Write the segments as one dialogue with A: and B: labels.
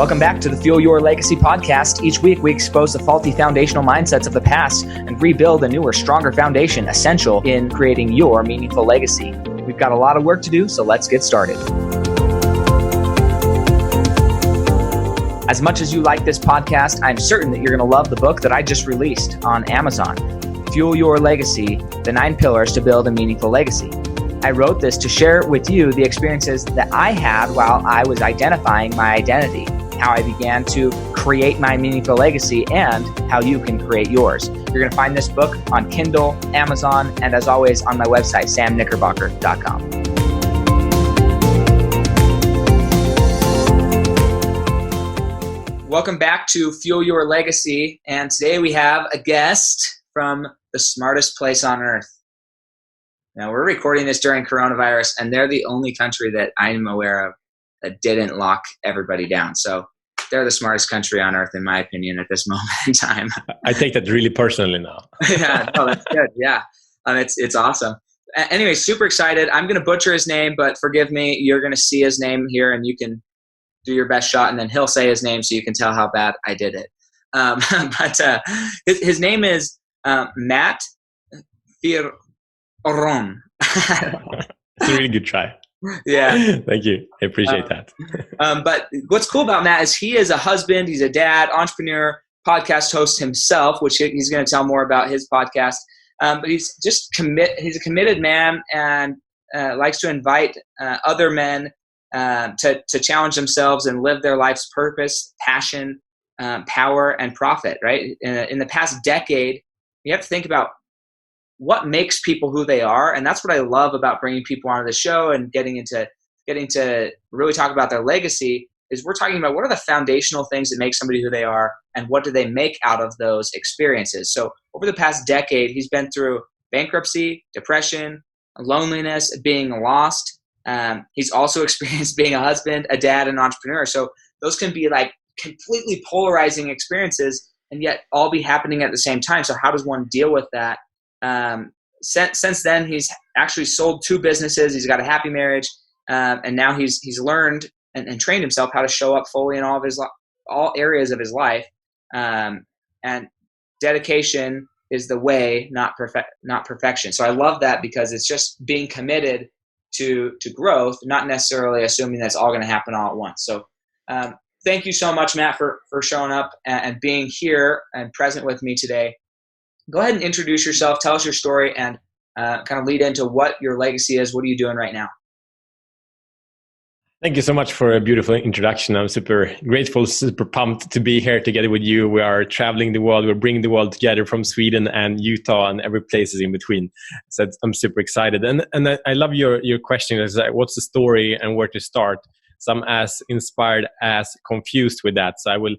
A: Welcome back to the Fuel Your Legacy podcast. Each week, we expose the faulty foundational mindsets of the past and rebuild a newer, stronger foundation essential in creating your meaningful legacy. We've got a lot of work to do, so let's get started. As much as you like this podcast, I'm certain that you're going to love the book that I just released on Amazon, Fuel Your Legacy, The 9 Pillars to Build a Meaningful Legacy. I wrote this to share with you the experiences that I had while I was identifying my identity, how I began to create my meaningful legacy, and how you can create yours. You're going to find this book on Kindle, Amazon, and as always on my website, samknickerbocker.com. Welcome back to Fuel Your Legacy, and today we have a guest from the smartest place on earth. Now, we're recording this during coronavirus, and they're the only country that I'm aware of that didn't lock everybody down. So they're the smartest country on earth, in my opinion, at this moment in time.
B: I take that really personally now.
A: Yeah, no, that's good. Yeah, it's awesome. Anyway, super excited. I'm going to butcher his name, but forgive me. You're going to see his name here, and you can do your best shot, and then he'll say his name so you can tell how bad I did it. But his name is Matt Fyrörn.
B: It's a really good try.
A: Yeah.
B: Thank you. I appreciate that.
A: But what's cool about Matt is he is a husband, he's a dad, entrepreneur, podcast host himself, which he's going to tell more about his podcast. But he's he's a committed man and likes to invite other men to challenge themselves and live their life's purpose, passion, power, and profit, right? In the past decade, you have to think about what makes people who they are. And that's what I love about bringing people onto the show and getting to really talk about their legacy is we're talking about what are the foundational things that make somebody who they are and what do they make out of those experiences. So over the past decade, he's been through bankruptcy, depression, loneliness, being lost. He's also experienced being a husband, a dad, and an entrepreneur. So those can be like completely polarizing experiences and yet all be happening at the same time. So how does one deal with that? Since then, he's actually sold 2 businesses. He's got a happy marriage, and now he's learned and trained himself how to show up fully in all areas of his life. And dedication is the way, not perfection. So I love that because it's just being committed to growth, not necessarily assuming that's all going to happen all at once. So thank you so much, Matt, for showing up and being here and present with me today. Go ahead and introduce yourself, tell us your story, and kind of lead into what your legacy is. What are you doing right now?
B: Thank you so much for a beautiful introduction. I'm super grateful, super pumped to be here together with you. We are traveling the world. We're bringing the world together from Sweden and Utah and every place is in between. So I'm super excited. And I love your question. Is what's the story and where to start? So I'm as inspired as confused with that. So I will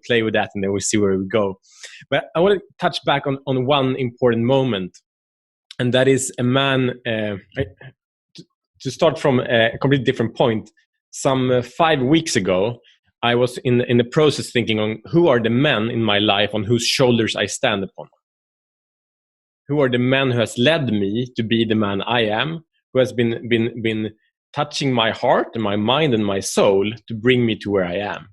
B: play with that and then we'll see where we go. But I want to touch back on one important moment. And that is a man, to start from a completely different point. Some 5 weeks ago, I was in the process thinking on who are the men in my life on whose shoulders I stand upon. Who are the men who has led me to be the man I am, who has been touching my heart and my mind and my soul to bring me to where I am.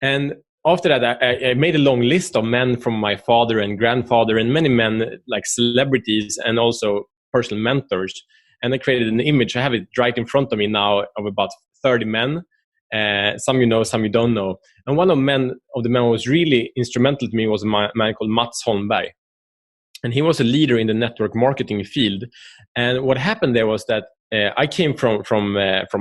B: And after that, I made a long list of men from my father and grandfather and many men like celebrities and also personal mentors. And I created an image. I have it right in front of me now of about 30 men. Some you know, some you don't know. And one of the men who was really instrumental to me was a man called Mats Holmberg. And he was a leader in the network marketing field. And what happened there was that I came from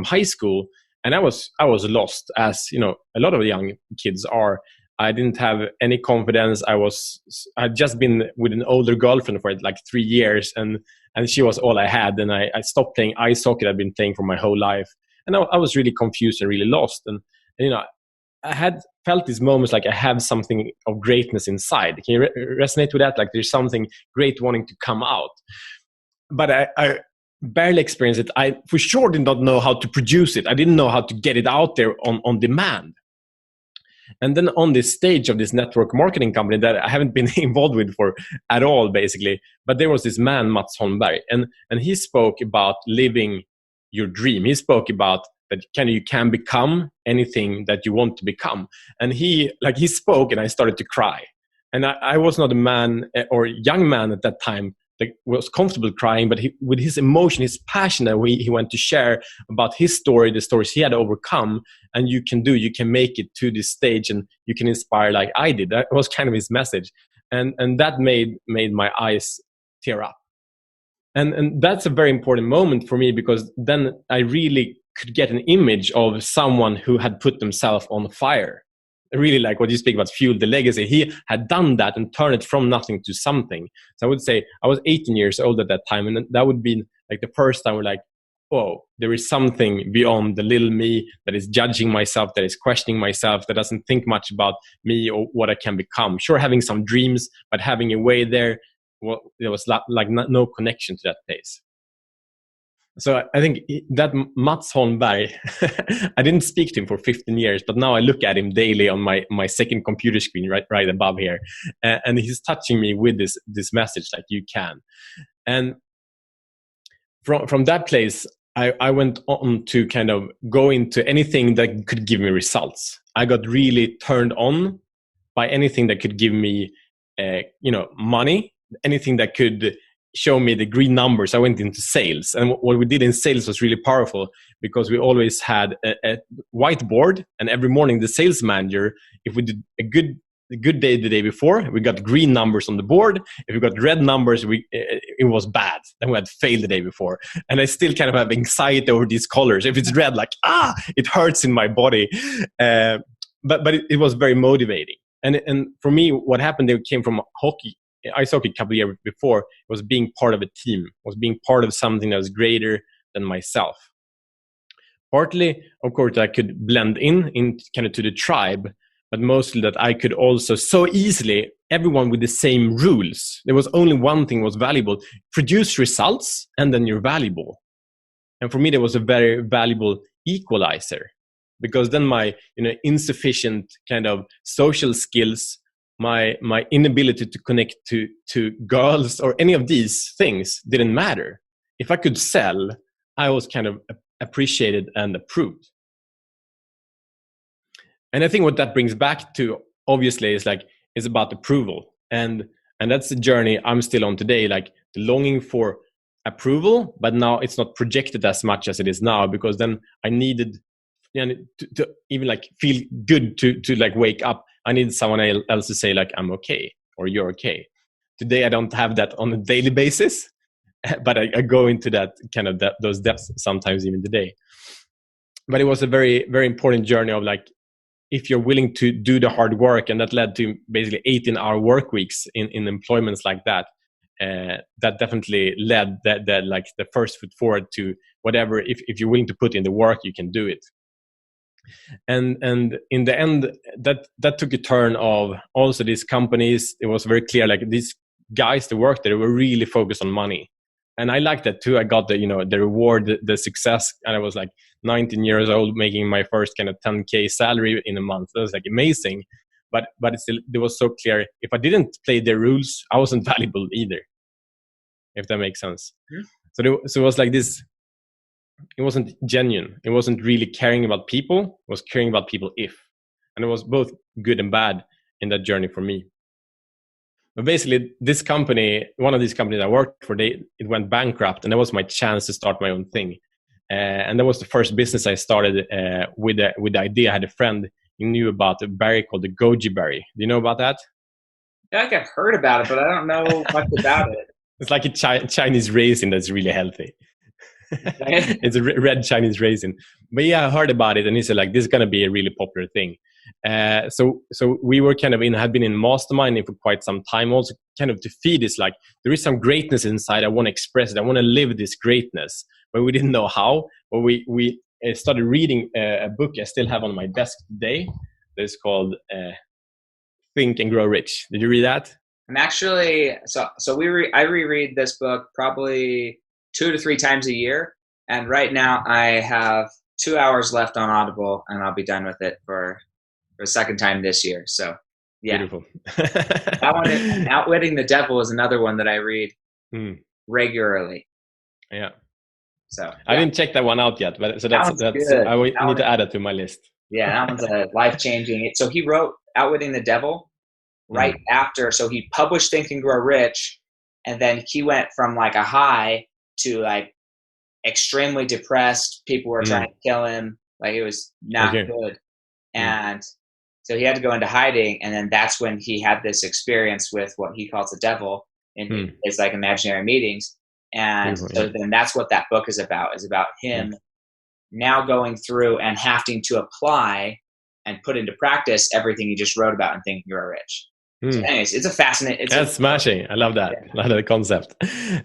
B: high school, and I was lost, as you know, a lot of young kids are. I didn't have any confidence. I'd just been with an older girlfriend for like 3 years, and she was all I had. And I stopped playing ice hockey. I'd been playing for my whole life, and I was really confused and really lost. And you know, I had felt these moments like I have something of greatness inside. Can you resonate with that? Like there's something great wanting to come out, but I barely experienced it. I for sure did not know how to produce it. I didn't know how to get it out there on demand. And then on this stage of this network marketing company that I haven't been involved with for at all, basically, but there was this man, Mats Holmberg, and he spoke about living your dream. He spoke about that kind of you can become anything that you want to become. And he spoke, and I started to cry. And I was not a man or young man at that time that was comfortable crying, but with his emotion, his passion that he went to share about his story, the stories he had overcome, and you can make it to this stage, and you can inspire like I did. That was kind of his message. And that made my eyes tear up. And that's a very important moment for me, because then I really could get an image of someone who had put themselves on fire. Really, like what you speak about, fuel the legacy. He had done that and turned it from nothing to something. So I would say I was 18 years old at that time, and that would be like the first time we're like, oh, there is something beyond the little me that is judging myself, that is questioning myself, that doesn't think much about me or what I can become. Sure, having some dreams, but having a way there, well, there was like no connection to that place. So I think that Mats Holmberg, I didn't speak to him for 15 years, but now I look at him daily on my second computer screen right above here. And he's touching me with this message, like, you can. And from that place, I went on to kind of go into anything that could give me results. I got really turned on by anything that could give me, money, anything that could show me the green numbers. I went into sales, and what we did in sales was really powerful, because we always had a whiteboard, and every morning the sales manager, if we did a good day the day before, we got green numbers on the board. If we got red numbers, it was bad. Then we had failed the day before. And I still kind of have anxiety over these colors. If it's red, like, it hurts in my body. But it was very motivating. And for me, what happened, it came from hockey. Ice hockey a couple of years before, was being part of a team, was being part of something that was greater than myself. Partly, of course, I could blend in kind of to the tribe, but mostly that I could also so easily, everyone with the same rules. There was only one thing was valuable: produce results, and then you're valuable. And for me, that was a very valuable equalizer, because then my insufficient kind of social skills, my inability to connect to girls or any of these things didn't matter. If I could sell, I was kind of appreciated and approved. And I think what that brings back to, obviously, is about approval. And that's the journey I'm still on today, like the longing for approval, but now it's not projected as much as it is now, because then I needed to even like feel good to like wake up. I need someone else to say like, I'm okay, or you're okay. Today, I don't have that on a daily basis, but I go into that kind of those depths sometimes even today. But it was a very, very important journey of like, if you're willing to do the hard work, and that led to basically 18-hour work weeks in employments like that. That definitely led that like the first foot forward to whatever. If you're willing to put in the work, you can do it. And in the end, that took a turn of also these companies. It was very clear, like these guys that worked there were really focused on money, and I liked that too. I got the reward, the success, and I was like 19 years old, making my first kind of 10K salary in a month. That was like amazing, but it still, it was so clear, if I didn't play the rules, I wasn't valuable either, if that makes sense. So it was like this. It wasn't genuine. It wasn't really caring about people. It was caring about people and it was both good and bad in that journey for me. But basically, this company, one of these companies I worked for, it went bankrupt, and that was my chance to start my own thing. And that was the first business I started with the idea. I had a friend who knew about a berry called the goji berry. Do you know about that?
A: I think I've heard about it, but I don't know much about it.
B: It's like a Chinese raisin that's really healthy. It's a red Chinese raisin. But yeah, I heard about it, and he said like, this is going to be a really popular thing. So we were kind of had been in masterminding for quite some time, also kind of to feed this, like, there is some greatness inside. I want to express it. I want to live this greatness, but we didn't know how. But we started reading a book I still have on my desk today. It's called Think and Grow Rich. Did you read that?
A: I'm actually I reread this book probably 2 to 3 times a year, and right now I have 2 hours left on Audible, and I'll be done with it for a second time this year. So yeah.
B: Beautiful.
A: That one, Outwitting the Devil, is another one that I read regularly.
B: Yeah.
A: So yeah.
B: I didn't check that one out yet, but so that's
A: good.
B: I need to add it to my list.
A: Yeah, that one's a life-changing. So he wrote Outwitting the Devil right after. So he published Think and Grow Rich, and then he went from like a high to like extremely depressed. People were trying to kill him. Like it was not good. And so he had to go into hiding. And then that's when he had this experience with what he calls the devil in his like imaginary meetings. And so then that's what that book is about him now going through and having to apply and put into practice everything he just wrote about in Think and Grow Rich. So anyways, it's a fascinating.
B: That's smashing. I love that. I love the concept.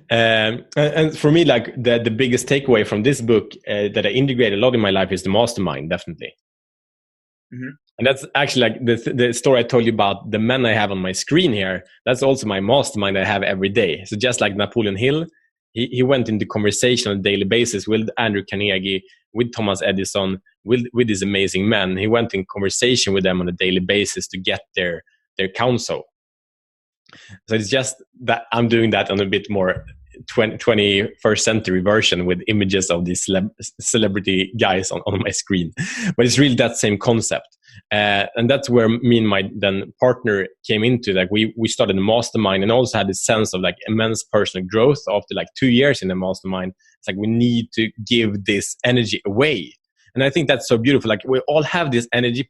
B: And for me, like the biggest takeaway from this book that I integrate a lot in my life is the mastermind, definitely. And that's actually like the story I told you about the men I have on my screen here. That's also my mastermind I have every day. So just like Napoleon Hill, he went into conversation on a daily basis with Andrew Carnegie, with Thomas Edison, with these amazing men. He went in conversation with them on a daily basis to get their counsel. So it's just that I'm doing that on a bit more 21st century version with images of these celebrity guys on my screen. But it's really that same concept. And that's where me and my then partner came into. Like we started a mastermind and also had this sense of like immense personal growth after like 2 years in the mastermind. It's like we need to give this energy away. And I think that's so beautiful. Like we all have this energy,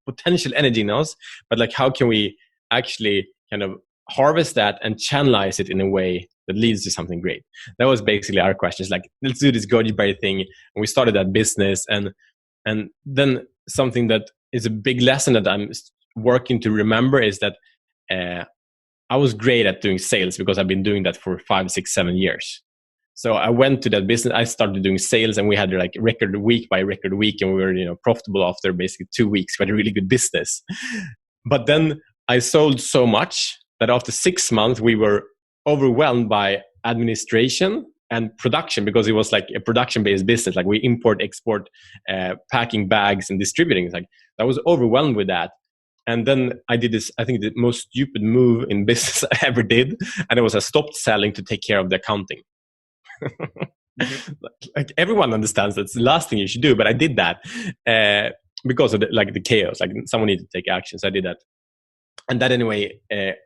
B: potential energy in us, but like how can we actually kind of harvest that and channelize it in a way that leads to something great? That was basically our question. It's like, let's do this goji berry thing. And we started that business. And then something that is a big lesson that I'm working to remember is that I was great at doing sales because I've been doing that for 5, 6, 7 years. So I went to that business. I started doing sales, and we had like record week by record week, and we were profitable after basically 2 weeks. We had a really good business. But then I sold so much that after 6 months we were overwhelmed by administration and production, because it was like a production-based business. Like we import, export, packing bags and distributing. Like I was overwhelmed with that. And then I did this, I think the most stupid move in business I ever did. And it was I stopped selling to take care of the accounting. Like everyone understands that's the last thing you should do, but I did that because of the chaos. Like someone needed to take action, so I did that. And that anyway,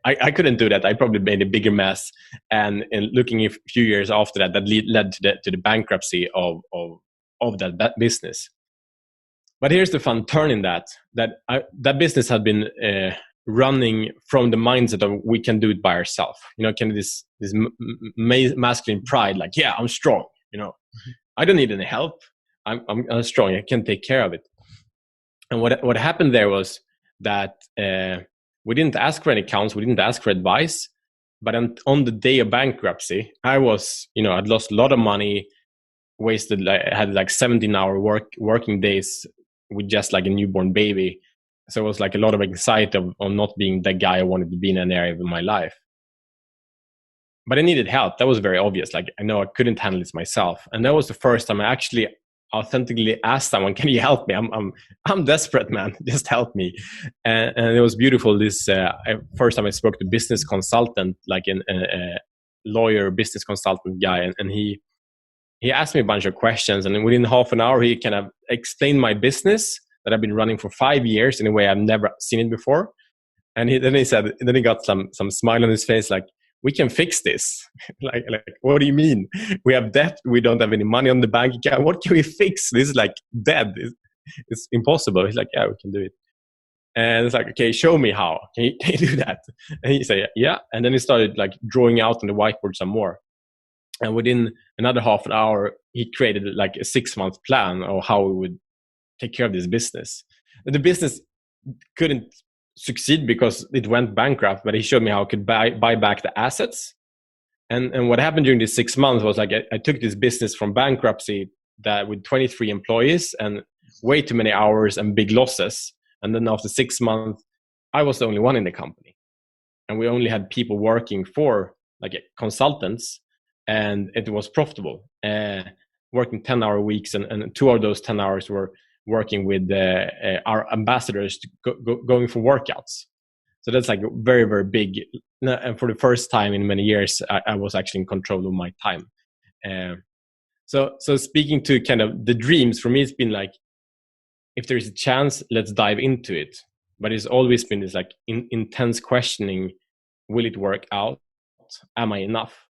B: I couldn't do that. I probably made a bigger mess. And looking a few years after that, led to the bankruptcy of that business. But here's the fun turn in that business had been running from the mindset of we can do it by ourselves. Kind of this masculine pride, like, yeah, I'm strong. I don't need any help. I'm strong. I can take care of it. And what happened there was that we didn't ask for any accounts. We didn't ask for advice. But on the day of bankruptcy, I was, I'd lost a lot of money, wasted. I had like 17-hour working days with just like a newborn baby. So it was like a lot of anxiety on not being the guy I wanted to be in an area of my life. But I needed help. That was very obvious. Like I know I couldn't handle this myself. And that was the first time I actually authentically asked someone, can you help me? I'm desperate, man. Just help me. And it was beautiful. This first time I spoke to a business consultant, like a lawyer, business consultant guy. And he asked me a bunch of questions. And within half an hour, he kind of explained my business that I've been running for 5 years in a way I've never seen it before. And then he got some smile on his face, like, we can fix this. like, what do you mean? We have debt. We don't have any money on the bank account. What can we fix? This is like dead. It's impossible. He's like, yeah, we can do it. And it's like, okay, show me how. Can you do that? And he said, yeah. And then he started like drawing out on the whiteboard some more. And within another half an hour, he created like a 6-month plan of how we would take care of this business. And the business couldn't succeed because it went bankrupt, but he showed me how I could buy back the assets. And what happened during these 6 months was like I took this business from bankruptcy that with 23 employees and way too many hours and big losses. And then after 6 months, I was the only one in the company. And we only had people working for like consultants, and it was profitable, working 10-hour weeks. And 2 of those 10 hours were working with our ambassadors going for workouts. So that's like very, very big. And for the first time in many years, I was actually in control of my time. So speaking to kind of the dreams, for me, it's been like, if there's a chance, let's dive into it. But it's always been this like intense questioning: will it work out? Am I enough?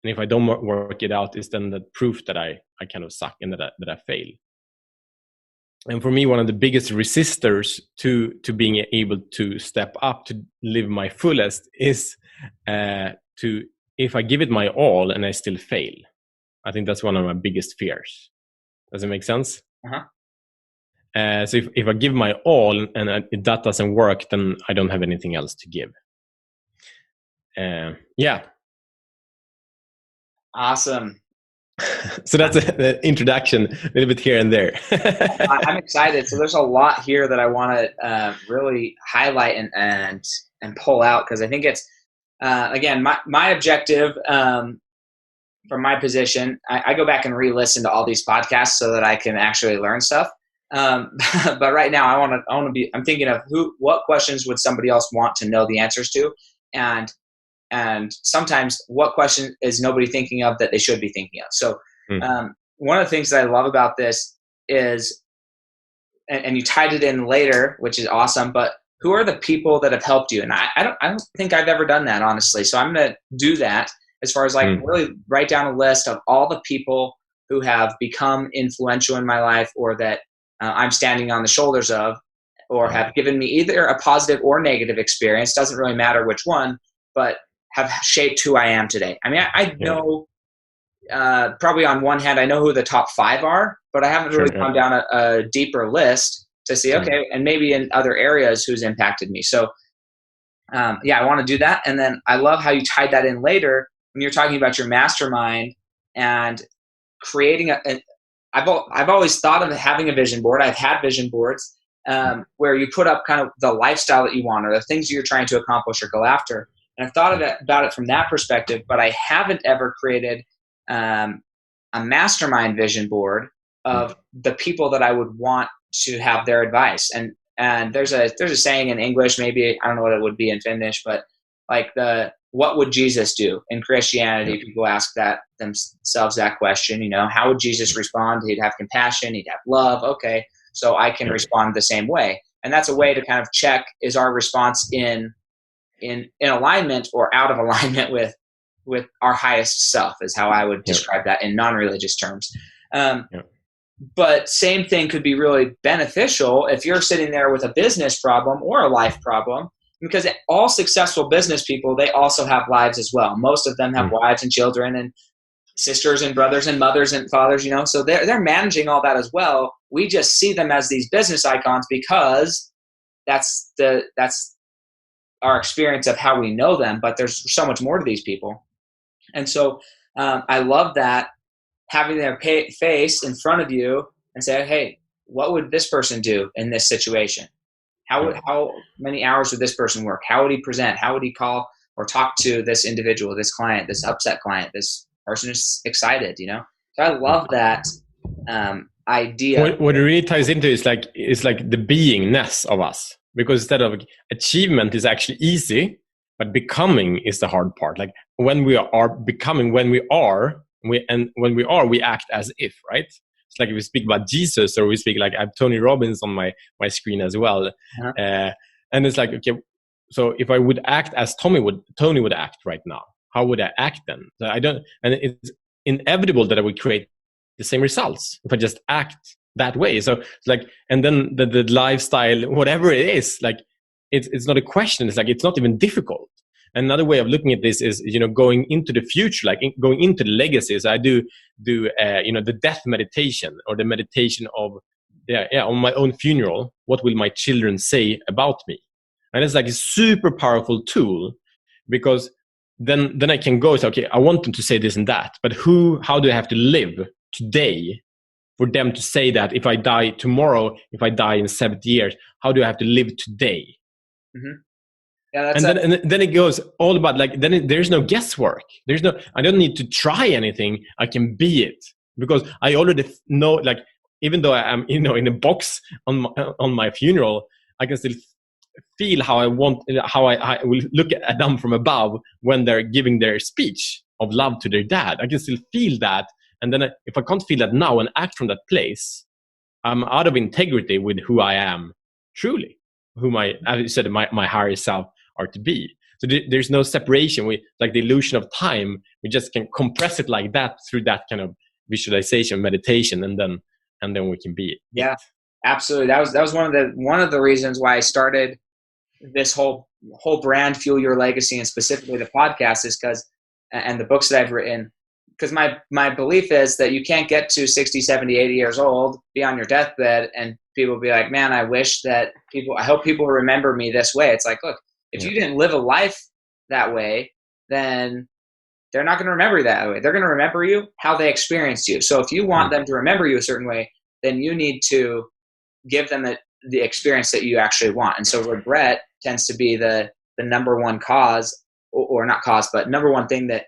B: And if I don't work it out, is then the proof that I kind of suck and that I fail. And for me, one of the biggest resistors to being able to step up to live my fullest is to, if I give it my all and I still fail. I think that's one of my biggest fears. Does it make sense?
A: Uh-huh.
B: So if I give my all and that doesn't work, then I don't have anything else to give. Yeah.
A: Awesome.
B: So that's the introduction, a little bit here and there.
A: I'm excited. So there's a lot here that I want to really highlight and pull out, because I think it's, again, my objective from my position. I go back and re-listen to all these podcasts so that I can actually learn stuff. But right now, I'm thinking of what questions would somebody else want to know the answers to, and sometimes what question is nobody thinking of that they should be thinking of. So one of the things that I love about this is, and you tied it in later, which is awesome, but who are the people that have helped you? And I don't think I've ever done that, honestly. So I'm going to do that as far as really write down a list of all the people who have become influential in my life, or that I'm standing on the shoulders of, or have given me either a positive or negative experience. Doesn't really matter which one, but have shaped who I am today. I mean, I know probably on one hand, I know who the top 5 are, but I haven't really gone down a deeper list to see, okay, and maybe in other areas who's impacted me. So yeah, I want to do that. And then I love how you tied that in later when you're talking about your mastermind and creating I've always thought of having a vision board. I've had vision boards where you put up kind of the lifestyle that you want, or the things you're trying to accomplish or go after. And I've thought about it from that perspective, but I haven't ever created a mastermind vision board of the people that I would want to have their advice. And there's a saying in English, maybe I don't know what it would be in Finnish, but like what would Jesus do? In Christianity, people ask themselves that question, how would Jesus respond? He'd have compassion, he'd have love. Okay, so I can respond the same way. And that's a way to kind of check, is our response in alignment or out of alignment with our highest self, is how I would describe that in non-religious terms. But same thing could be really beneficial if you're sitting there with a business problem or a life problem, because all successful business people, they also have lives as well. Most of them have wives and children and sisters and brothers and mothers and fathers, so they're managing all that as well. We just see them as these business icons because that's our experience of how we know them, but there's so much more to these people. And so I love that, having their face in front of you and say, hey, what would this person do in this situation? How many hours would this person work? How would he present? How would he call or talk to this individual, this client, this upset client, this person is excited, So I love that idea.
B: What it really ties into is like the beingness of us. Because instead of achievement is actually easy, but becoming is the hard part. Like when we are becoming, we act as if, right? It's like if we speak about Jesus, or we speak like I have Tony Robbins on my screen as well. And it's like, okay, so if I would act as Tony would act right now, how would I act then? So and it's inevitable that I would create the same results if I just act that way. So it's like, and then the lifestyle, whatever it is, like it's not a question. It's like, it's not even difficult. Another way of looking at this is, going into the future, like going into the legacies. I do the death meditation, or the meditation of, on my own funeral. What will my children say about me? And it's like a super powerful tool, because then I can go, okay, I want them to say this and that, but how do I have to live today for them to say that if I die tomorrow, if I die in 70 years, how do I have to live today?
A: Yeah,
B: and then it goes all about there's no guesswork. I don't need to try anything. I can be it, because I already know, like, even though I am, in a box on my funeral, I can still feel how I will look at them from above when they're giving their speech of love to their dad. I can still feel that. And then if I can't feel that now and act from that place, I'm out of integrity with who I am truly, who my, as you said, my higher self are to be. So there's no separation. We, like the illusion of time, we just can compress it like that through that kind of visualization, meditation, and then we can be.
A: Yeah, absolutely. That was one of the reasons why I started this whole brand, Fuel Your Legacy, and specifically the podcast, is because, and the books that I've written, because my belief is that you can't get to 60, 70, 80 years old, be on your deathbed, and people be like, man, I hope people remember me this way. It's like, look, if you didn't live a life that way, then they're not going to remember you that way. They're going to remember you how they experienced you. So if you want them to remember you a certain way, then you need to give them the experience that you actually want. And so regret tends to be the number one cause, or not cause, but number one thing that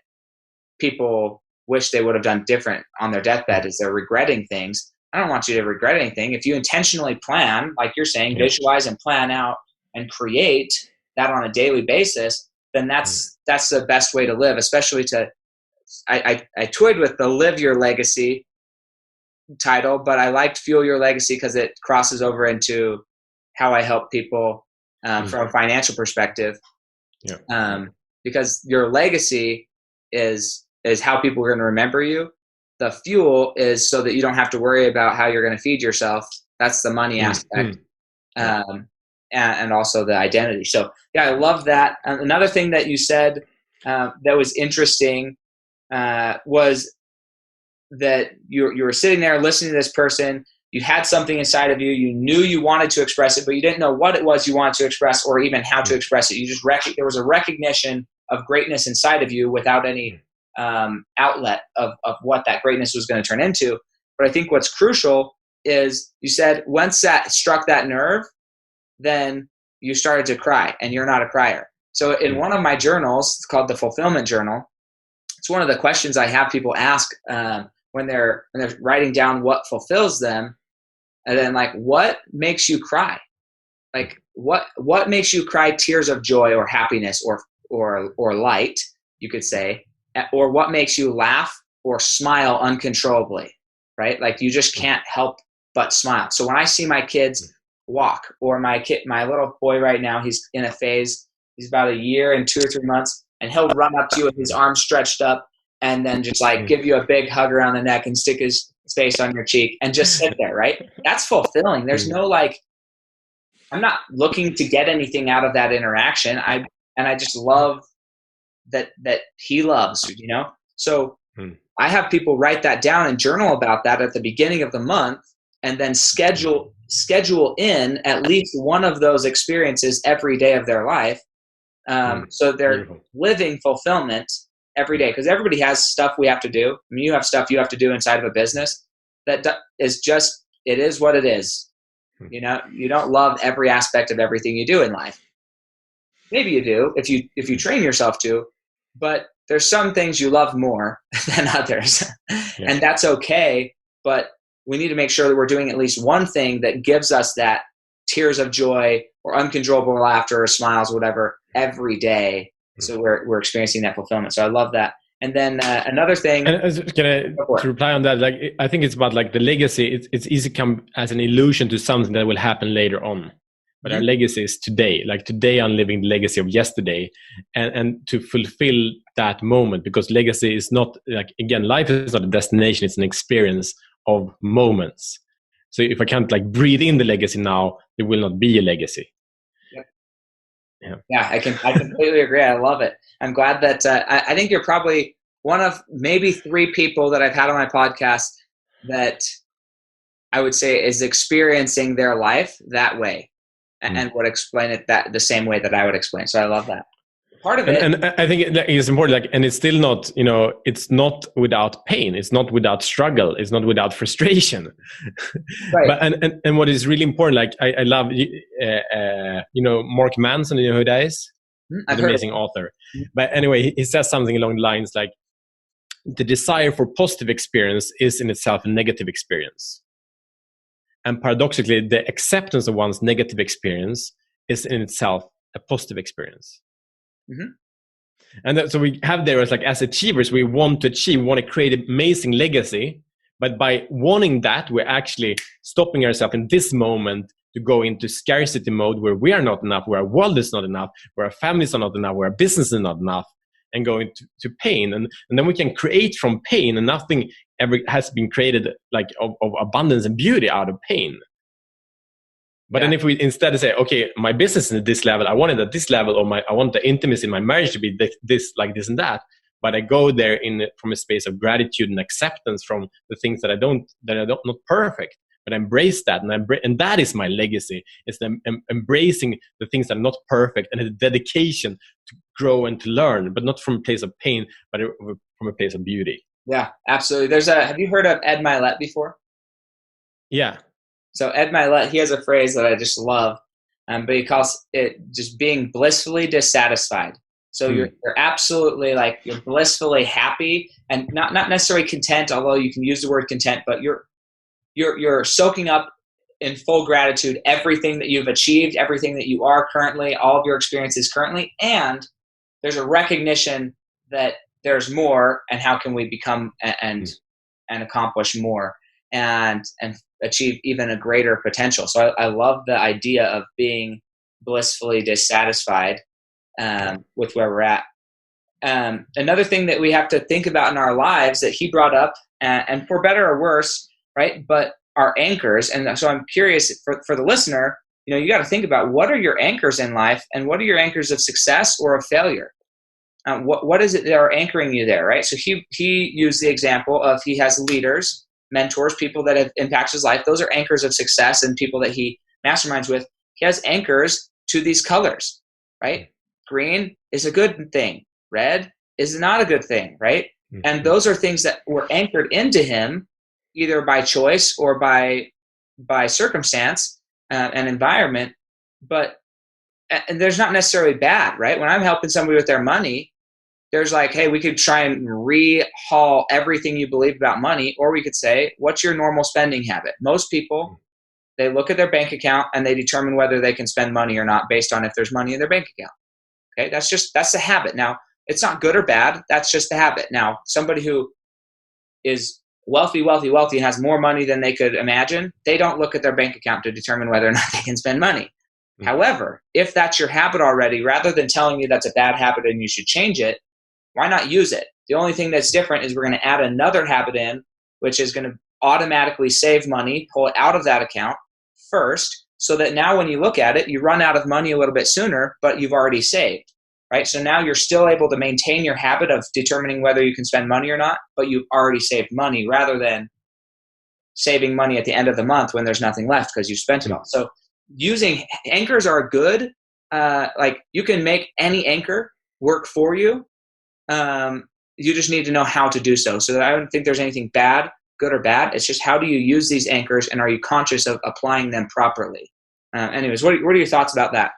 A: people wish they would have done different on their deathbed, is they're regretting things. I don't want you to regret anything. If you intentionally plan, like you're saying, visualize and plan out and create that on a daily basis, then that's the best way to live, especially I toyed with the Live Your Legacy title, but I liked Fuel Your Legacy because it crosses over into how I help people from a financial perspective. Because your legacy is how people are going to remember you. The fuel is so that you don't have to worry about how you're going to feed yourself. That's the money aspect. And also the identity. So yeah, I love that. Another thing that you said that was interesting was that you were sitting there listening to this person. You had something inside of you. You knew you wanted to express it, but you didn't know what it was you wanted to express, or even how to express it. You just there was a recognition of greatness inside of you without any outlet of what that greatness was going to turn into. But I think what's crucial is, you said once that struck that nerve, then you started to cry, and you're not a crier. So in one of my journals, it's called the Fulfillment Journal, it's one of the questions I have people ask when they're writing down what fulfills them, and then like, what makes you cry? Like what makes you cry tears of joy or happiness or light, you could say, or what makes you laugh or smile uncontrollably, right? Like you just can't help but smile. So when I see my kids walk, or my little boy right now, he's in a phase, he's about a year and 2 or 3 months, and he'll run up to you with his arms stretched up and then just like give you a big hug around the neck and stick his face on your cheek and just sit there, right? That's fulfilling. There's no like, I'm not looking to get anything out of that interaction. I just love that he loves, you know? So I have people write that down and journal about that at the beginning of the month, and then schedule in at least one of those experiences every day of their life. So they're living fulfillment every day, because everybody has stuff we have to do. I mean, you have stuff you have to do inside of a business that is just, it is what it is. You know, you don't love every aspect of everything you do in life. Maybe you do if you train yourself to, but there's some things you love more than others, and that's okay. But we need to make sure that we're doing at least one thing that gives us that tears of joy or uncontrollable laughter or smiles, whatever, every day. So we're experiencing that fulfillment. So I love that. And then another thing.
B: And to reply on that, like I think it's about like the legacy. It's easy to come as an illusion to something that will happen later on. But our legacy is today. Like today, I'm living the legacy of yesterday, and to fulfill that moment, because legacy is not like, again, life is not a destination; it's an experience of moments. So if I can't like breathe in the legacy now, there will not be a legacy.
A: Yeah, I completely agree. I love it. I'm glad that I think you're probably one of maybe 3 people that I've had on my podcast that I would say is experiencing their life that way, and would explain it that the same way that I would explain. So I love that. Part of it,
B: and I think it's important. Like, and it's still not, you know, it's not without pain. It's not without struggle. It's not without frustration. Right. But and what is really important, like I love, you know, Mark Manson. You know who that is? An amazing author. But anyway, he says something along the lines like, the desire for positive experience is in itself a negative experience. And paradoxically, the acceptance of one's negative experience is in itself a positive experience. And so we have there as achievers, we want to achieve, want to create an amazing legacy. But by wanting that, we're actually stopping ourselves in this moment to go into scarcity mode where we are not enough, where our world is not enough, where our families are not enough, where our business is not enough, and go into pain. And then we can create from pain, and nothing ever has been created of abundance and beauty out of pain. But then if we instead say, okay, my business is at this level, I want it at this level, or I want the intimacy in my marriage to be this and that. But I go there from a space of gratitude and acceptance from the things that are not perfect, but I embrace that, and that is my legacy. It's embracing the things that are not perfect, and a dedication to grow and to learn, but not from a place of pain, but from a place of beauty.
A: Yeah, absolutely. Have you heard of Ed Milet before?
B: Yeah.
A: So Ed Milet, he has a phrase that I just love, but he calls it just being blissfully dissatisfied. So you're absolutely you're blissfully happy and not necessarily content, although you can use the word content, but you're soaking up in full gratitude everything that you've achieved, everything that you are currently, all of your experiences currently, and there's a recognition that there's more, and how can we become and accomplish more and achieve even a greater potential. So I love the idea of being blissfully dissatisfied with where we're at. Another thing that we have to think about in our lives that he brought up, and for better or worse, right? But our anchors. And so I'm curious for the listener, you got to think about what are your anchors in life, and what are your anchors of success or of failure? What is it that are anchoring you there, right? So he used the example of he has leaders, mentors, people that have impacted his life. Those are anchors of success and people that he masterminds with. He has anchors to these colors, right? Green is a good thing. Red is not a good thing, right? Mm-hmm. And those are things that were anchored into him either by choice or by circumstance and environment. But and there's not necessarily bad, right? When I'm helping somebody with their money, there's hey, we could try and rehaul everything you believe about money, or we could say, what's your normal spending habit? Most people, they look at their bank account and they determine whether they can spend money or not based on if there's money in their bank account. Okay, that's the habit. Now, it's not good or bad. That's just the habit. Now, somebody who is wealthy, has more money than they could imagine, they don't look at their bank account to determine whether or not they can spend money. Mm-hmm. However, if that's your habit already, rather than telling you that's a bad habit and you should change it, why not use it? The only thing that's different is we're going to add another habit in, which is going to automatically save money, pull it out of that account first, so that now when you look at it, you run out of money a little bit sooner, but you've already saved, right? So now you're still able to maintain your habit of determining whether you can spend money or not, but you've already saved money rather than saving money at the end of the month when there's nothing left because you spent it all. So using anchors are good. You can make any anchor work for you. You just need to know how to do so. So I don't think there's anything bad, good or bad. It's just how do you use these anchors, and are you conscious of applying them properly? Anyways, what are your thoughts about that?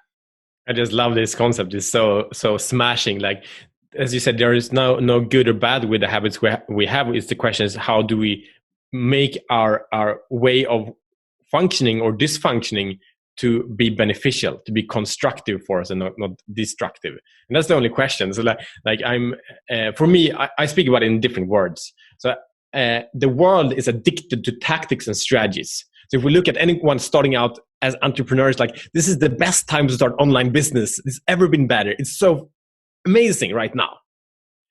B: I just love this concept. It's so smashing. As you said, there is no good or bad with the habits we have. It's the question is how do we make our way of functioning or dysfunctioning to be beneficial, to be constructive for us and not destructive. And that's the only question. So for me, I speak about it in different words. So the world is addicted to tactics and strategies. So if we look at anyone starting out as entrepreneurs, this is the best time to start online business. It's ever been better. It's so amazing right now.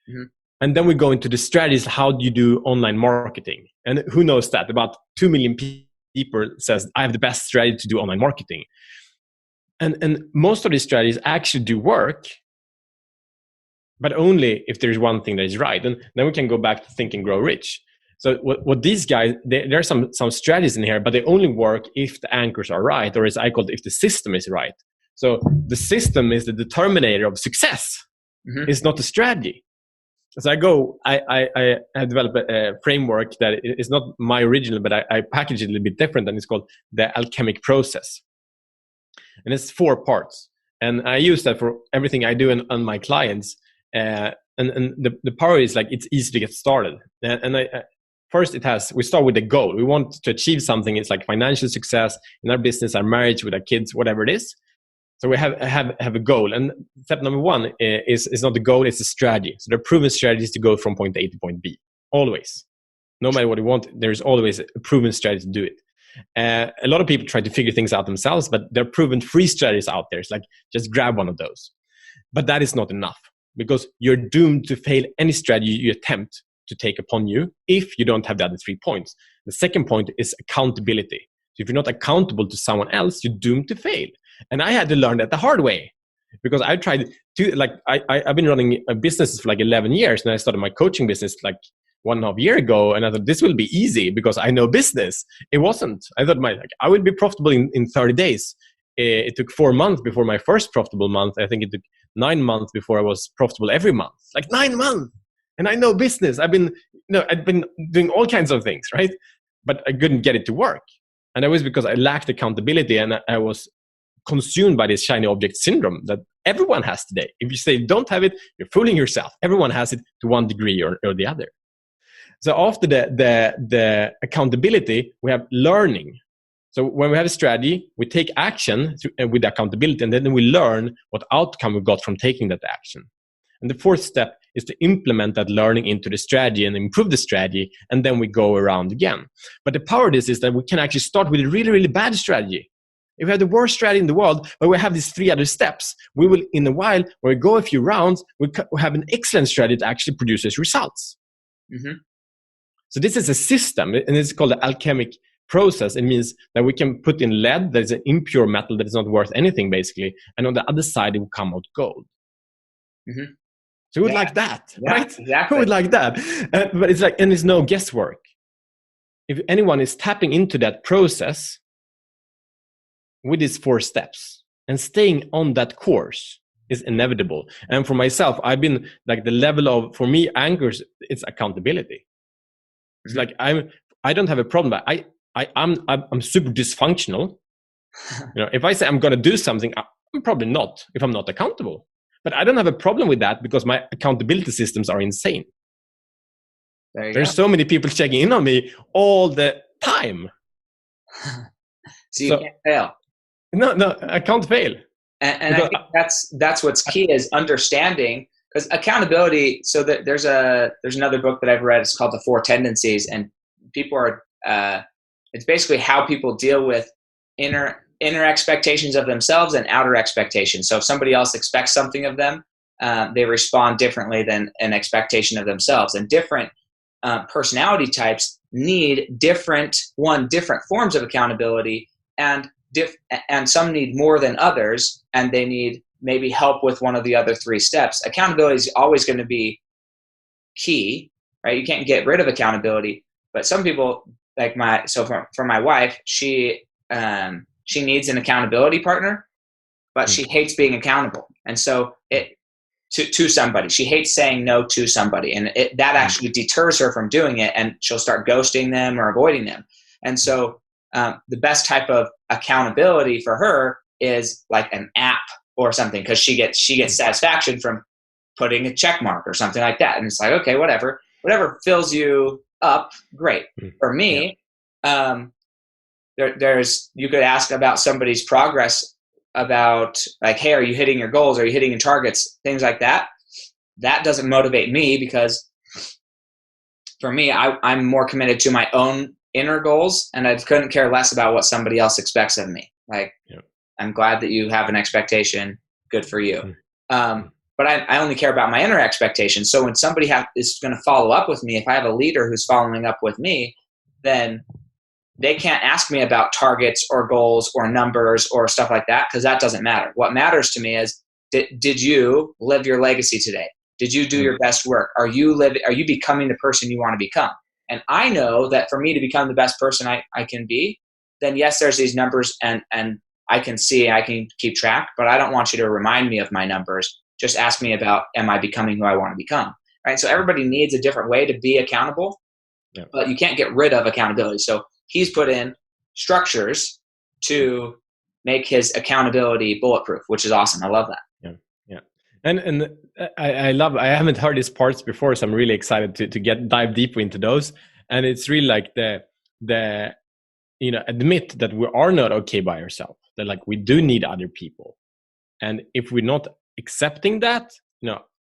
B: Mm-hmm. And then we go into the strategies. How do you do online marketing? And who knows that? About 2 million people says, I have the best strategy to do online marketing. And most of these strategies actually do work, but only if there's one thing that is right. And then we can go back to Think and Grow Rich. So what these guys, there are some strategies in here, but they only work if the anchors are right, or as I call it, if the system is right. So the system is the determinator of success. Mm-hmm. It's not the strategy. So I have developed a framework that is not my original, but I package it a little bit different, and it's called the Alchemic process. And it's 4 parts. And I use that for everything I do on my clients. And the power is it's easy to get started. First, we start with a goal. We want to achieve something. It's financial success in our business, our marriage, with our kids, whatever it is. So we have a goal, and step number one is not the goal; it's the strategy. So the proven strategy is to go from point A to point B always, no matter what you want. There's always a proven strategy to do it. A lot of people try to figure things out themselves, but there are proven free strategies out there. It's like just grab one of those, but that is not enough because you're doomed to fail any strategy you attempt to take upon you if you don't have the other 3 points. The second point is accountability. So if you're not accountable to someone else, you're doomed to fail. And I had to learn that the hard way because I tried to, like, I've been running a business for like 11 years, and I started my coaching business like 1.5 years ago, and I thought this will be easy because I know business. It wasn't. I thought I would be profitable in 30 days. It took 4 months before my first profitable month. I think it took 9 months before I was profitable every month. Like 9 months. And I know business. I've been doing all kinds of things, right? But I couldn't get it to work. And that was because I lacked accountability, and I was consumed by this shiny object syndrome that everyone has today. If you say you don't have it, you're fooling yourself. Everyone has it to one degree or the other. So after the accountability, we have learning. So when we have a strategy, we take action with accountability, and then we learn what outcome we got from taking that action. And the fourth step is to implement that learning into the strategy and improve the strategy, and then we go around again. But the power of this is that we can actually start with a really, really bad strategy. If we have the worst strategy in the world, but we have these 3 other steps, we will, in a while, when we go a few rounds, we have an excellent strategy that actually produces results. Mm-hmm. So this is a system, and it's called the alchemic process. It means that we can put in lead, that is an impure metal that is not worth anything, basically, and on the other side, it will come out gold. Mm-hmm. So who would like that, right? Exactly. Who would like that? But it's like, and there's no guesswork. If anyone is tapping into that process with these 4 steps and staying on that course is inevitable. And for myself, I've been like the level of, for me, anchors, it's accountability. It's like I don't have a problem. I'm super dysfunctional. If I say I'm going to do something, I'm probably not if I'm not accountable. But I don't have a problem with that because my accountability systems are insane. There's so many people checking in on me all the time.
A: So you can't fail.
B: No, I can't fail.
A: And I think that's what's key is understanding, because accountability. So there's another book that I've read. It's called The 4 Tendencies, and people are. It's basically how people deal with inner expectations of themselves and outer expectations. So if somebody else expects something of them, they respond differently than an expectation of themselves. And different personality types need different forms of accountability, and some need more than others, and they need maybe help with one of the other 3 steps. Accountability is always going to be key, right? You can't get rid of accountability, but some people for my wife, she needs an accountability partner, but she hates being accountable. And so to somebody, she hates saying no to somebody, and that actually deters her from doing it, and she'll start ghosting them or avoiding them. And so the best type of accountability for her is like an app or something, because she gets satisfaction from putting a check mark or something like that. And it's like, okay, whatever fills you up, great. For me, there's you could ask about somebody's progress, about like, hey, are you hitting your goals? Are you hitting your targets? Things like that. That doesn't motivate me, because for me, I'm more committed to my own inner goals, and I couldn't care less about what somebody else expects of me. Like, I'm glad that you have an expectation. Good for you. But I only care about my inner expectations. So when somebody is going to follow up with me, if I have a leader who's following up with me, then they can't ask me about targets or goals or numbers or stuff like that, because that doesn't matter. What matters to me is, did you live your legacy today? Did you do your best work? Are you becoming the person you want to become? And I know that for me to become the best person I can be, then yes, there's these numbers, and I can keep track, but I don't want you to remind me of my numbers. Just ask me about, am I becoming who I want to become? Right? So everybody needs a different way to be accountable, but you can't get rid of accountability. So he's put in structures to make his accountability bulletproof, which is awesome. I love that.
B: Yeah. And I haven't heard these parts before, so I'm really excited to dive deeper into those. And it's really like the admit that we are not okay by ourselves, that like we do need other people. And if we're not accepting that,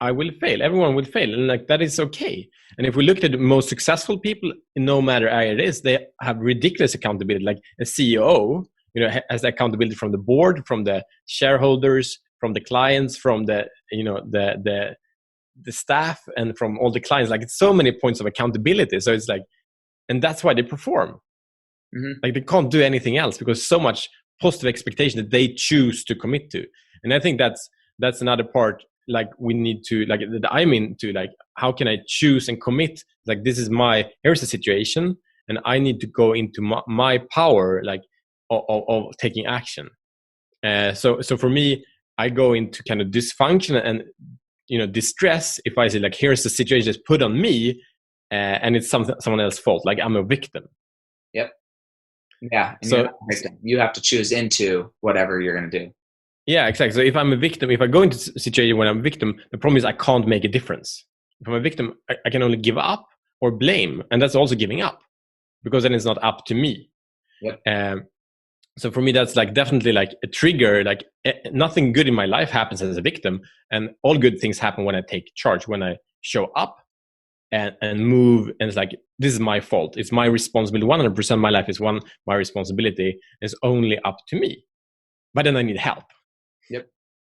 B: I will fail. Everyone will fail, and like that is okay. And if we look at the most successful people, no matter area it is, they have ridiculous accountability. Like a CEO, has accountability from the board, from the shareholders, from the clients, from the staff, and from all the clients. Like it's so many points of accountability. So it's like, and that's why they perform. Like they can't do anything else because so much positive expectation that they choose to commit to. And I think that's another part. Like we need to, like that I'm into, like how can I choose and commit? Like here's the situation, and I need to go into my power, like of taking action. So for me, I go into kind of dysfunction and distress if I say like here's the situation that's put on me, and it's someone else's fault. Like I'm a victim.
A: Yep. Yeah. And
B: so
A: you have to choose into whatever you're going to do.
B: Yeah, exactly. So if I'm a victim, if I go into a situation when I'm a victim, the problem is I can't make a difference. If I'm a victim, I can only give up or blame, and that's also giving up, because then it's not up to me.
A: Yep.
B: So for me, that's like definitely like a trigger. Like nothing good in my life happens as a victim, and all good things happen when I take charge, when I show up and move. And it's like, this is my fault. It's my responsibility. 100% of my life is my responsibility. It's only up to me. But then I need help.
A: Yep.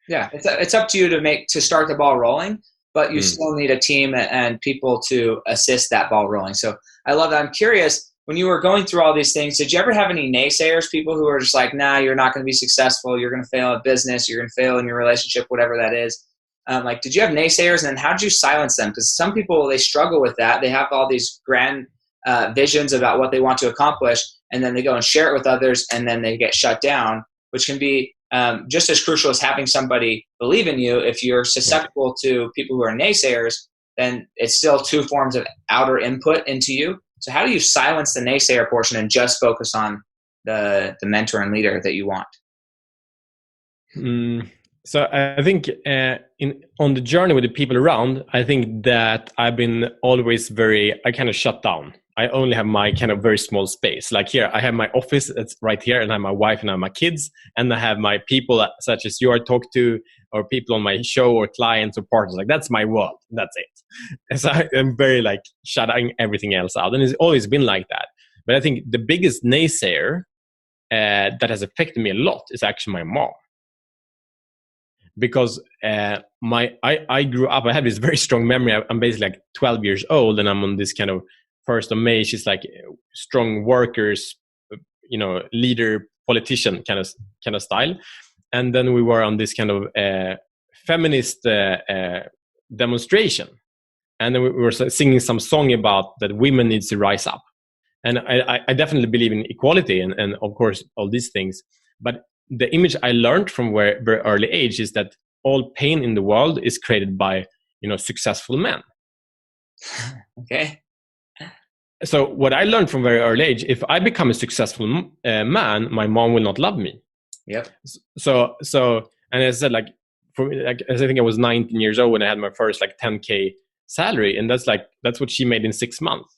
A: Yeah. It's up to you to start the ball rolling, but you still need a team and people to assist that ball rolling. So I love that. I'm curious, when you were going through all these things, did you ever have any naysayers, people who are just like, nah, you're not going to be successful. You're going to fail at business. You're going to fail in your relationship, whatever that is. Like, did you have naysayers, and then how did you silence them? Because some people, they struggle with that. They have all these grand visions about what they want to accomplish, and then they go and share it with others, and then they get shut down, which can be just as crucial as having somebody believe in you. If you're susceptible to people who are naysayers, then it's still two forms of outer input into you. So how do you silence the naysayer portion and just focus on the mentor and leader that you want?
B: So I think on the journey with the people around, I think that I've been always I kind of shut down. I only have my kind of very small space. Like here, I have my office that's right here, and I have my wife and I have my kids, and I have my people such as you I talk to, or people on my show, or clients or partners. Like that's my world. That's it. And so I'm very like shutting everything else out, and it's always been like that. But I think the biggest naysayer that has affected me a lot is actually my mom. Because I grew up, I have this very strong memory. I'm basically like 12 years old, and I'm on this kind of 1st of May. She's like strong workers, leader, politician kind of style. And then we were on this kind of feminist demonstration, and then we were singing some song about that women needs to rise up. And I definitely believe in equality and of course all these things. But the image I learned from very early age is that all pain in the world is created by successful men.
A: Okay.
B: So what I learned from very early age, if I become a successful man, my mom will not love me.
A: Yep.
B: So and I said, like, for me, like, I think I was 19 years old when I had my first like 10K salary, and that's what she made in 6 months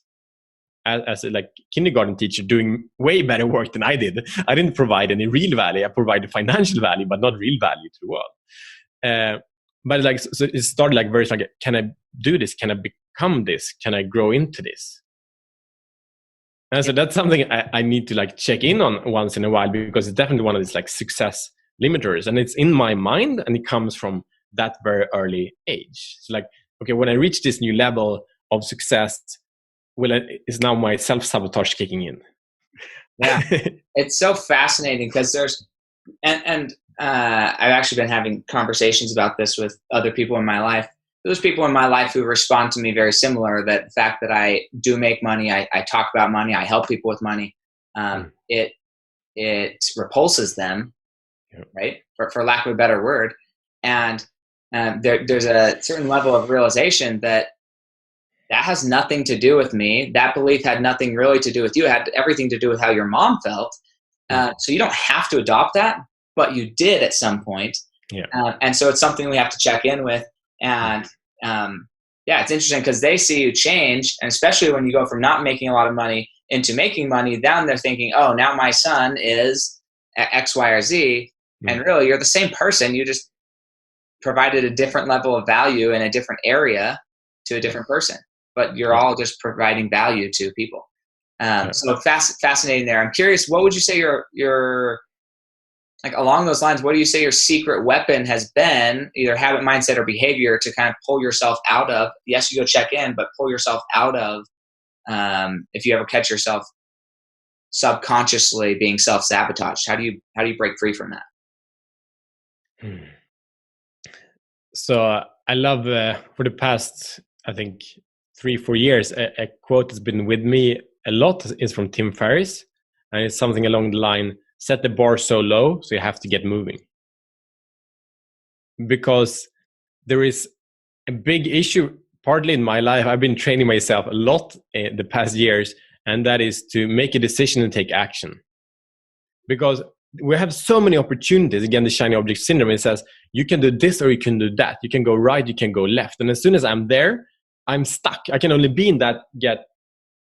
B: as a like kindergarten teacher, doing way better work than I did. I didn't provide any real value. I provided financial value, but not real value to the world. But like, so it started like very like, can I do this? Can I become this? Can I grow into this? And so that's something I need to like check in on once in a while, because it's definitely one of these like success limiters, and it's in my mind, and it comes from that very early age. So like, okay, when I reach this new level of success, is now my self-sabotage kicking in?
A: Yeah, it's so fascinating because there's, and I've actually been having conversations about this with other people in my life. There's people in my life who respond to me very similar, that the fact that I do make money, I talk about money, I help people with money, it repulses them, right? For lack of a better word. And there's a certain level of realization that has nothing to do with me. That belief had nothing really to do with you. It had everything to do with how your mom felt. So you don't have to adopt that, but you did at some point.
B: Yeah.
A: And so it's something we have to check in with. And it's interesting because they see you change, and especially when you go from not making a lot of money into making money, then they're thinking, oh, now my son is X, Y, or Z. And really, you're the same person. You just provided a different level of value in a different area to a different person, but you're all just providing value to people. So fascinating there. I'm curious, what would you say your like along those lines, what do you say your secret weapon has been, either habit, mindset, or behavior, to kind of pull yourself out of, yes, you go check in, but pull yourself out of, if you ever catch yourself subconsciously being self-sabotaged, how do you break free from that?
B: So I love, for the past, I think 3-4 years, a quote that's been with me a lot is from Tim Ferriss. And it's something along the line, set the bar so low, so you have to get moving. Because there is a big issue, partly in my life, I've been training myself a lot in the past years, and that is to make a decision and take action. Because we have so many opportunities. Again, the shiny object syndrome, it says, you can do this or you can do that. You can go right, you can go left. And as soon as I'm there, I'm stuck. I can only be in that,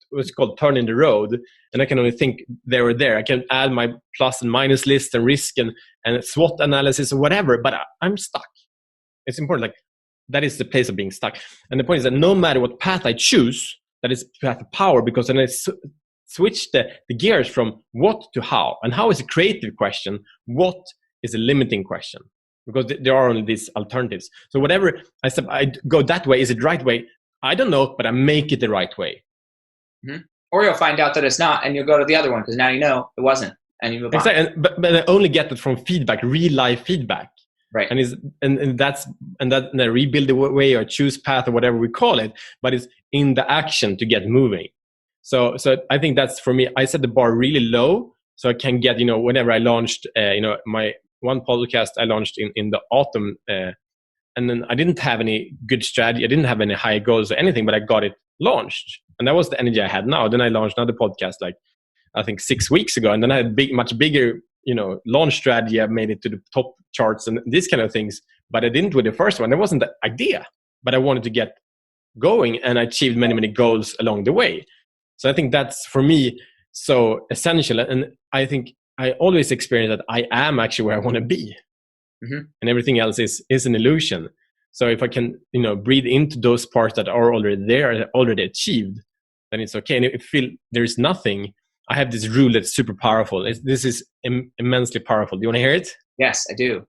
B: what's called turn in the road, and I can only think there or there. I can add my plus and minus list and risk and SWOT analysis or whatever, but I'm stuck. It's important. Like, that is the place of being stuck. And the point is that no matter what path I choose, that is path of power, because then I switch the gears from what to how. And how is a creative question. What is a limiting question? Because there are only these alternatives. So whatever I go that way, is it the right way? I don't know, but I make it the right way.
A: Mm-hmm. Or you'll find out that it's not, and you'll go to the other one because now you know it wasn't, and you move on.
B: Exactly, but I only get that from feedback, real life feedback,
A: right?
B: And that rebuild the way or choose path or whatever we call it, but it's in the action to get moving. So I think that's, for me, I set the bar really low so I can get, whenever I launched, my one podcast I launched in the autumn, and then I didn't have any good strategy, I didn't have any high goals or anything, but I got it launched. And that was the energy I had now. Then I launched another podcast, like I think 6 weeks ago. And then I had much bigger, launch strategy. I made it to the top charts and these kind of things. But I didn't with the first one. That wasn't the idea. But I wanted to get going, and I achieved many, many goals along the way. So I think that's, for me, so essential. And I think I always experience that I am actually where I want to be. Mm-hmm. And everything else is an illusion. So if I can, breathe into those parts that are already there, already achieved, then it's okay. And if I feel there's nothing, I have this rule that's super powerful. This is immensely powerful. Do you want to hear it?
A: Yes, I do.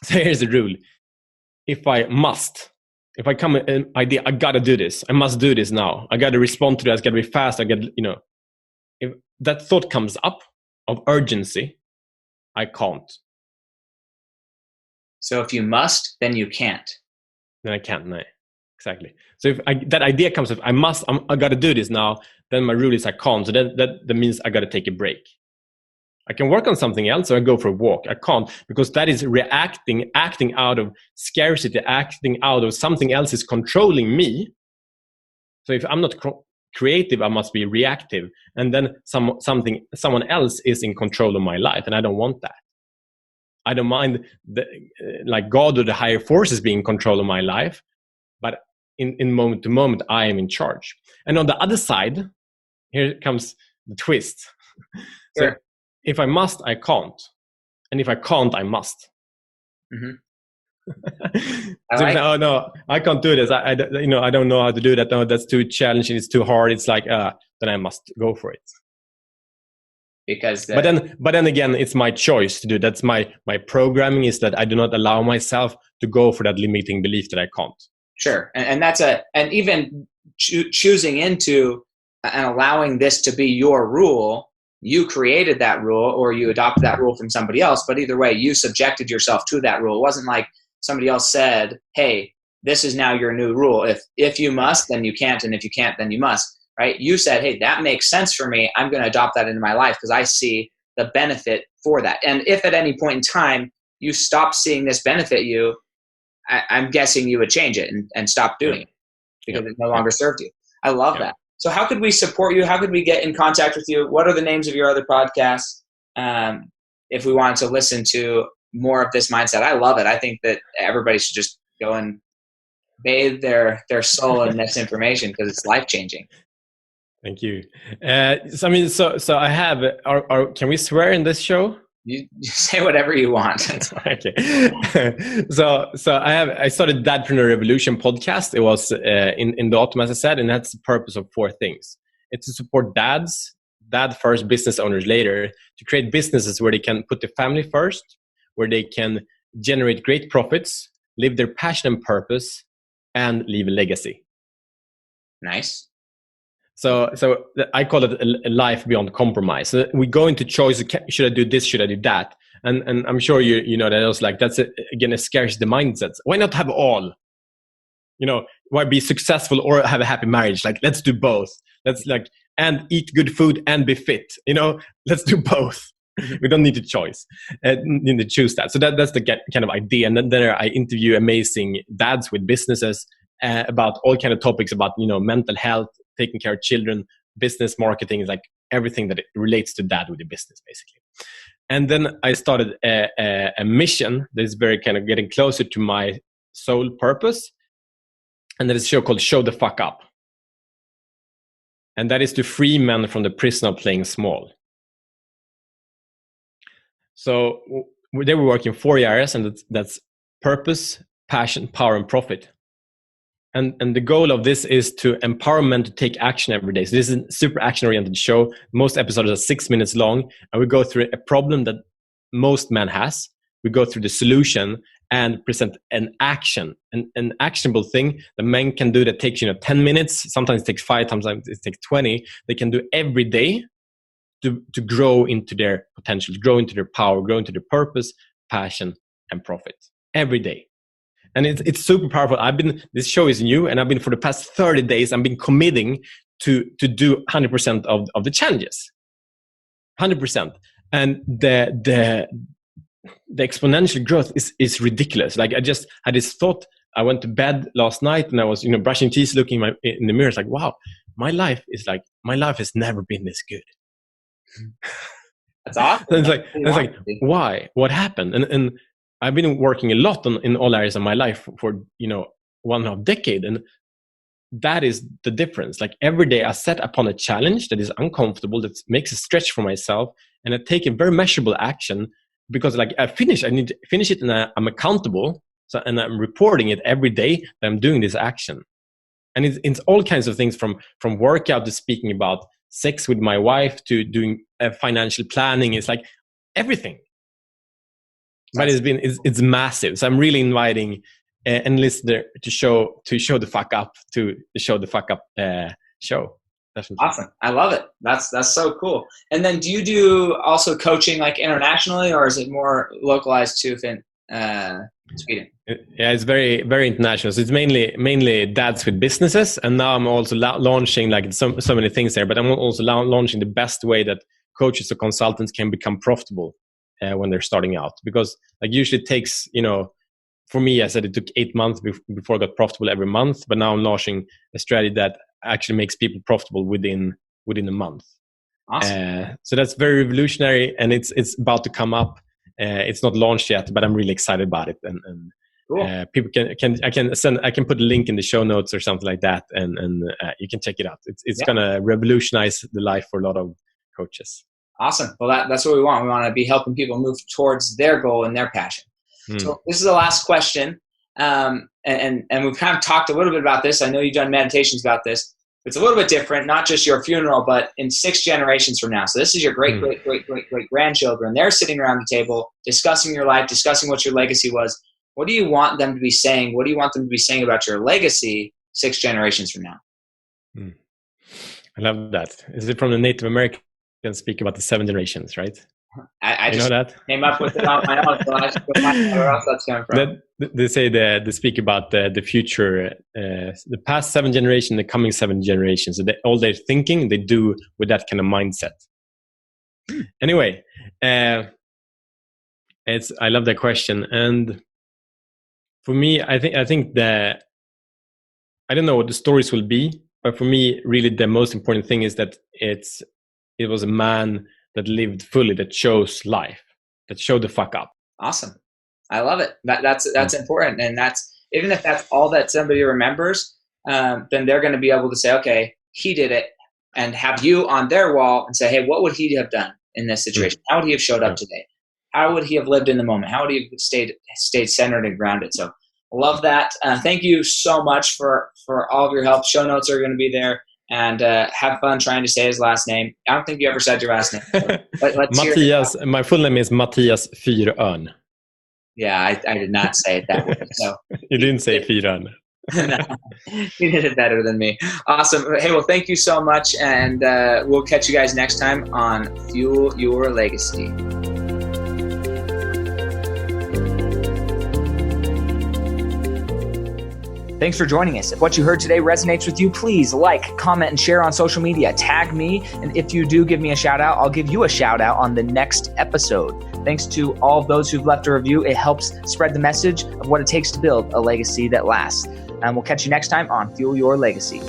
B: So here's the rule. If I come with an idea, I got to do this. I must do this now. I got to respond to that. It's got to be fast. If that thought comes up of urgency, I can't.
A: So if you must, then you can't.
B: Then I can't. No. Exactly. So if that idea comes up, I got to do this now, then my rule is I can't. So that means I got to take a break. I can work on something else, or I go for a walk. I can't, because that is acting out of scarcity, acting out of something else is controlling me. So if I'm not creative, I must be reactive. And then someone else is in control of my life, and I don't want that. I don't mind like God or the higher forces being in control of my life, but in moment to moment, I am in charge. And on the other side, here comes the twist. So if I must, I can't. And if I can't, I must. Mm-hmm. Oh no, I can't do this. I don't know how to do that. No, that's too challenging. It's too hard. It's like, then I must go for it. But then again, it's my choice to do. That's my programming, is that I do not allow myself to go for that limiting belief that I can't.
A: Sure. And that's and even choosing into and allowing this to be your rule, you created that rule or you adopted that rule from somebody else. But either way, you subjected yourself to that rule. It wasn't like somebody else said, hey, this is now your new rule. If you must, then you can't. And if you can't, then you must. Right? You said, hey, that makes sense for me. I'm going to adopt that into my life because I see the benefit for that. And if at any point in time you stop seeing this benefit you, I'm guessing you would change it and stop doing it because it no longer served you. I love that. So how could we support you? How could we get in contact with you? What are the names of your other podcasts? If we wanted to listen to more of this mindset, I love it. I think that everybody should just go and bathe their soul in this information because it's life-changing.
B: Thank you. So I have, can we swear in this show?
A: You say whatever you want.
B: Okay. So I started Dadpreneur Revolution podcast. It was in the autumn, as I said, and that's the purpose of 4 things. It's to support dad first, business owners later, to create businesses where they can put their family first, where they can generate great profits, live their passion and purpose, and leave a legacy.
A: Nice.
B: So I call it a life beyond compromise. So we go into choice. Should I do this? Should I do that? And I'm sure you know that. I was like, that's again a scarcity mindset. Why not have all? Why be successful or have a happy marriage? Like, let's do both. Let's and eat good food and be fit. Let's do both. We don't need to need to choose that. So that's the kind of idea. And then there I interview amazing dads with businesses about all kind of topics about mental health, taking care of children, business marketing, is like everything that it relates to dad with the business, basically. And then I started a mission that is very kind of getting closer to my soul purpose. And that is a show called Show the Fuck Up. And that is to free men from the prison of playing small. So they were working 4 areas, and that's purpose, passion, power, and profit. And the goal of this is to empower men to take action every day. So this is a super action-oriented show. Most episodes are 6 minutes long, and we go through a problem that most men has. We go through the solution and present an actionable thing that men can do that takes 10 minutes. Sometimes it takes 5, sometimes it takes 20. They can do every day to grow into their potential, grow into their power, grow into their purpose, passion, and profit every day. And it's super powerful. This show is new, and I've been for the past 30 days, I've been committing to do 100% of the challenges. 100%. And the exponential growth is ridiculous. Like, I just had this thought. I went to bed last night and I was, brushing teeth, looking in the mirror. It's like, wow, my life has never been this good.
A: That's awesome.
B: And it's like, why? What happened? And I've been working a lot in all areas of my life for 1.5 decades, and that is the difference. Like, every day I set upon a challenge that is uncomfortable, that makes a stretch for myself, and I take a very measurable action, because I need to finish it, and I'm accountable. So, and I'm reporting it every day that I'm doing this action. And it's all kinds of things, from workout to speaking about sex with my wife to doing financial planning. It's like everything. But it's massive. So I'm really inviting any listener to show the fuck up, to Show the Fuck Up show. Definitely.
A: Awesome. I love it. That's so cool. And then do you do also coaching like internationally, or is it more localized to Sweden?
B: Yeah, it's very, very international. So it's mainly dads with businesses. And now I'm also launching so many things there, but I'm also launching the best way that coaches or consultants can become profitable when they're starting out. Because usually it takes, for me, I said it took 8 months before I got profitable every month, but now I'm launching a strategy that actually makes people profitable within a month.
A: Awesome.
B: So that's very revolutionary, and it's about to come up. It's not launched yet, but I'm really excited about it. And cool. People I can put a link in the show notes or something like that, and you can check it out. It's gonna revolutionize the life for a lot of coaches.
A: Awesome. Well, that's what we want. We want to be helping people move towards their goal and their passion. So this is the last question. And we've kind of talked a little bit about this. I know you've done meditations about this. It's a little bit different, not just your funeral, but in 6 generations from now. So this is your great grandchildren. They're sitting around the table discussing your life, discussing what your legacy was. What do you want them to be saying? What do you want them to be saying about your legacy 6 generations from now?
B: I love that. Is it from the Native American speak about the 7 generations, right?
A: I
B: just
A: know that? Came up with it on my own. So I just where else that's coming from.
B: They say they speak about the future, the past 7 generations, the coming 7 generations. So all their thinking, they do with that kind of mindset. Anyway, I love that question, and for me, I think that I don't know what the stories will be, but for me, really, the most important thing is that it was a man that lived fully, that chose life, that showed the fuck up.
A: Awesome. I love it. That's important. And that's, even if that's all that somebody remembers, then they're going to be able to say, okay, he did it, and have you on their wall and say, hey, what would he have done in this situation? How would he have showed up today? how would he have lived in the moment? How would he have stayed centered and grounded? So love that. Thank you so much for all of your help. Show notes are going to be there, and have fun trying to say his last name. I don't think you ever said your last name. So
B: Matthias, my full name is Mattias Fyrörn.
A: Yeah, I did not say it that way. So
B: you didn't say Fyrörn.
A: No, you did it better than me. Awesome. Hey, well, thank you so much, and we'll catch you guys next time on Fuel Your Legacy. Thanks for joining us. If what you heard today resonates with you, please like, comment, and share on social media. Tag me, and if you do give me a shout out, I'll give you a shout out on the next episode. Thanks to all of those who've left a review. It helps spread the message of what it takes to build a legacy that lasts. And we'll catch you next time on Fuel Your Legacy.